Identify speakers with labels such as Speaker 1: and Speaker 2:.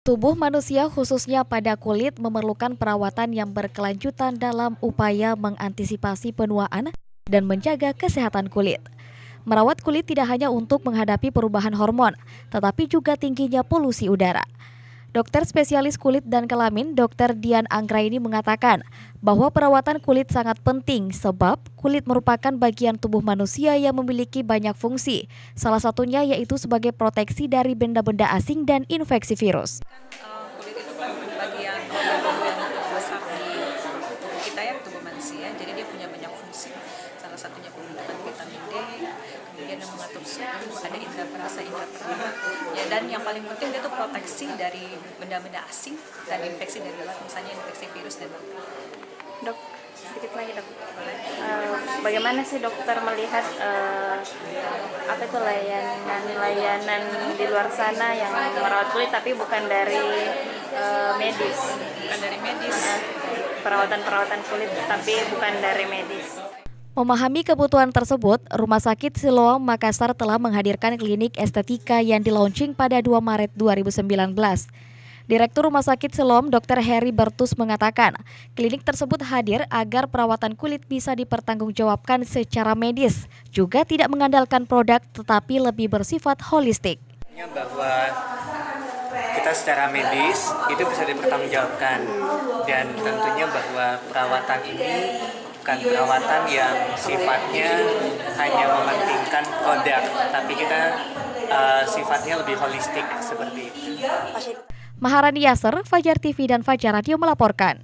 Speaker 1: Tubuh manusia khususnya pada kulit memerlukan perawatan yang berkelanjutan dalam upaya mengantisipasi penuaan dan menjaga kesehatan kulit. Merawat kulit tidak hanya untuk menghadapi perubahan hormon, tetapi juga tingginya polusi udara. Dokter spesialis kulit dan kelamin Dr. Dian Anggraini mengatakan bahwa perawatan kulit sangat penting sebab kulit merupakan bagian tubuh manusia yang memiliki banyak fungsi. Salah satunya yaitu sebagai proteksi dari benda-benda asing dan infeksi virus.
Speaker 2: Kulit itu kan bagian organ yang terbesar di tubuh kita ya, tubuh manusia. Jadi dia punya banyak fungsi. Salah satunya pembentukan vitamin D, kemudian yang mengatur suhu, ada indera perasa, indera terlihat. Ya, dan yang paling penting dia itu proteksi dari benda-benda asing dan infeksi dari luar, misalnya infeksi virus dan bakteri.
Speaker 3: Dok, sedikit lagi dok. Bagaimana sih dokter melihat apa itu layanan di luar sana yang merawat kulit tapi bukan dari medis?
Speaker 2: Bukan dari medis.
Speaker 3: Perawatan kulit tapi bukan dari medis.
Speaker 1: Memahami kebutuhan tersebut, Rumah Sakit Siloam Makassar telah menghadirkan klinik estetika yang di-launching pada 2 Maret 2019. Direktur Rumah Sakit Siloam Dr. Heri Bertus mengatakan, klinik tersebut hadir agar perawatan kulit bisa dipertanggungjawabkan secara medis, juga tidak mengandalkan produk tetapi lebih bersifat holistik.
Speaker 4: Bahwa kita secara medis itu bisa dipertanggungjawabkan, dan tentunya bahwa perawatan ini bukan perawatan yang sifatnya hanya mementingkan produk, tapi kita sifatnya lebih holistik seperti itu.
Speaker 1: Maharani Yasser, Fajar TV dan Fajar Radio melaporkan.